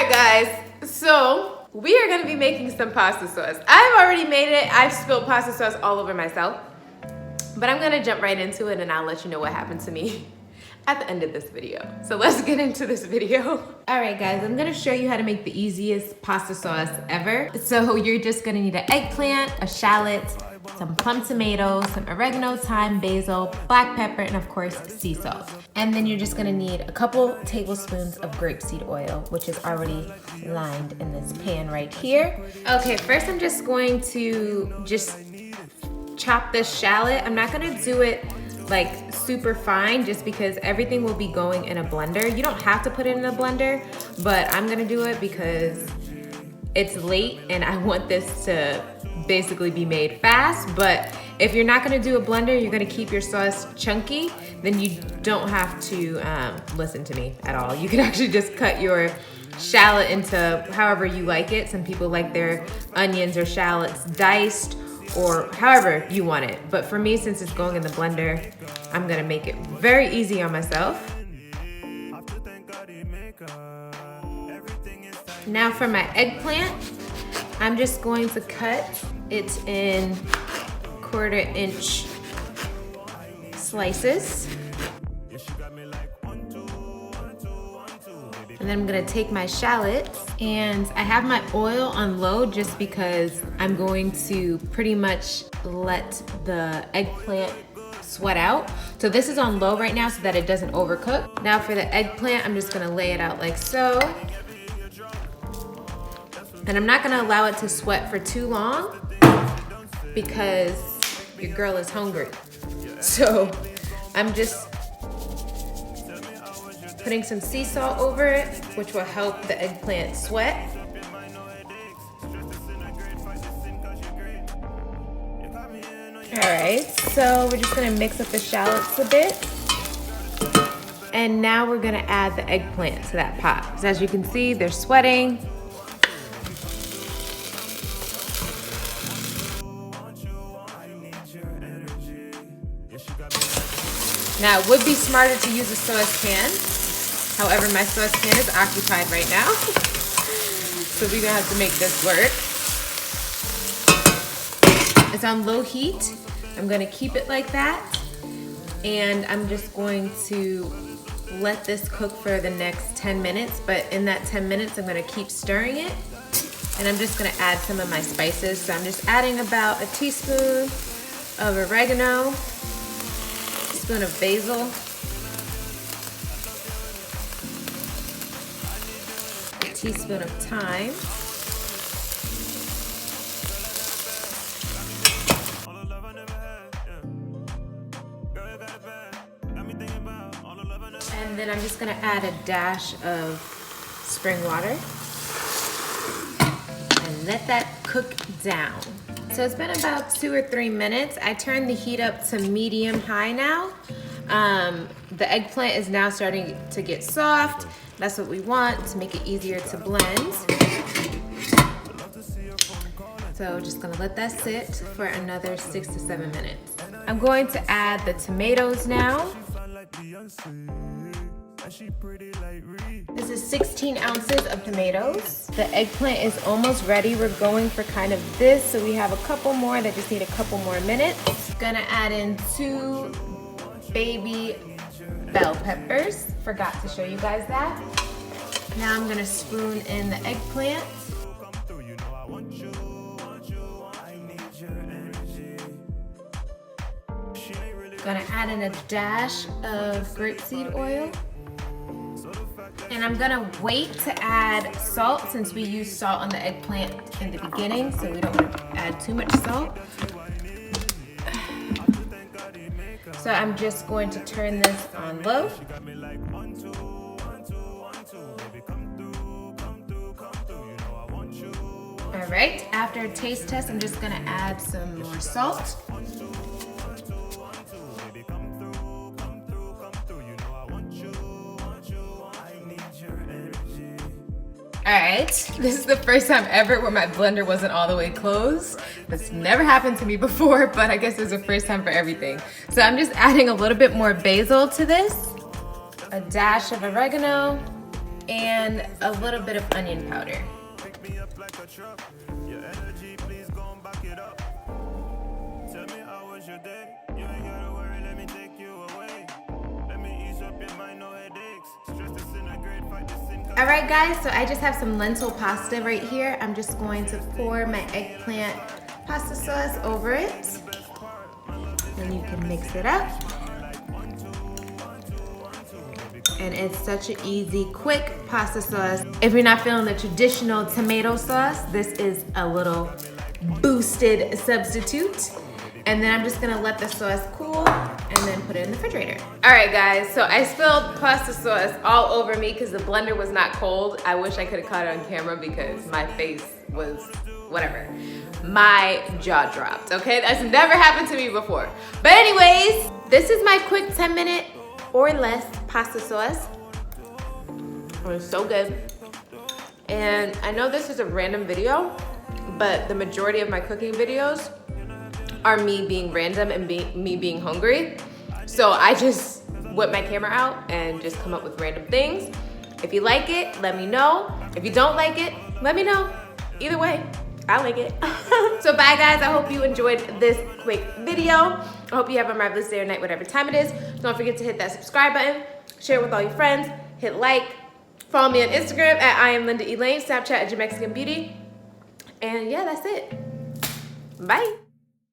Alright guys, so we are gonna be making some pasta sauce. I've already made it. I've spilled pasta sauce all over myself. But I'm gonna jump right into it and I'll let you know what happened to me at the end of this video. So let's get into this video. Alright guys, I'm gonna show you how to make the easiest pasta sauce ever. So you're just gonna need an eggplant, a shallot, some plum tomatoes, some oregano, thyme, basil, black pepper, and of course, sea salt. And then you're just gonna need a couple tablespoons of grapeseed oil, which is already lined in this pan right here. Okay, first I'm just going to chop this shallot. I'm not gonna do it like super fine just because everything will be going in a blender. You don't have to put it in a blender, but I'm gonna do it because it's late and I want this to basically be made fast. But if you're not gonna do a blender, you're gonna keep your sauce chunky, then you don't have to listen to me at all. You can actually just cut your shallot into however you like it. Some people like their onions or shallots diced or however you want it. But for me, since it's going in the blender, I'm gonna make it very easy on myself. Now for my eggplant, I'm just going to cut it in 1/4 inch slices. And then I'm gonna take my shallots, and I have my oil on low just because I'm going to pretty much let the eggplant sweat out. So this is on low right now so that it doesn't overcook. Now for the eggplant, I'm just gonna lay it out like so. And I'm not gonna allow it to sweat for too long because your girl is hungry. So I'm just putting some sea salt over it, which will help the eggplant sweat. All right, so we're just gonna mix up the shallots a bit. And now we're gonna add the eggplant to that pot. So as you can see, they're sweating. Now, it would be smarter to use a saucepan. However, my saucepan is occupied right now. So we're gonna have to make this work. It's on low heat. I'm gonna keep it like that. And I'm just going to let this cook for the next 10 minutes. But in that 10 minutes, I'm gonna keep stirring it. And I'm just gonna add some of my spices. So I'm just adding about a teaspoon of oregano, teaspoon of basil, a teaspoon of thyme, and then I'm just gonna add a dash of spring water and let that cook down. So it's been about 2 or 3 minutes. I turned the heat up to medium high now. The eggplant is now starting to get soft. That's what we want to make it easier to blend. So just gonna let that sit for another 6 to 7 minutes. I'm going to add the tomatoes now. This is 16 ounces of tomatoes. The eggplant is almost ready. We're going for kind of this, so we have a couple more that just need a couple more minutes. Gonna add in 2 baby bell peppers. Forgot to show you guys that. Now I'm gonna spoon in the eggplant. Gonna add in a dash of grapeseed oil. And I'm gonna wait to add salt since we used salt on the eggplant in the beginning, so we don't want to add too much salt. So I'm just going to turn this on low. All right, after a taste test, I'm just gonna add some more salt. All right, this is the first time ever where my blender wasn't all the way closed. This never happened to me before, but I guess it's the first time for everything. So I'm just adding a little bit more basil to this, a dash of oregano, and a little bit of onion powder. All right guys, so I just have some lentil pasta right here. I'm just going to pour my eggplant pasta sauce over it. And you can mix it up. And it's such an easy, quick pasta sauce. If you're not feeling the traditional tomato sauce, this is a little boosted substitute. And then I'm just gonna let the sauce cool and then put it in the refrigerator. All right guys, so I spilled pasta sauce all over me because the blender was not cold. I wish I could have caught it on camera because my face was whatever. My jaw dropped, okay? That's never happened to me before. But anyways, this is my quick 10-minute or less pasta sauce. It was so good. And I know this is a random video, but the majority of my cooking videos are me being random and me being hungry. So I just whip my camera out and just come up with random things. If you like it, let me know. If you don't like it, let me know. Either way, I like it. So bye guys, I hope you enjoyed this quick video. I hope you have a marvelous day or night, whatever time it is. Don't forget to hit that subscribe button, share it with all your friends, hit like, follow me on Instagram at iamLindaElaine, Snapchat at JaMexican Beauty. And yeah, that's it. Bye.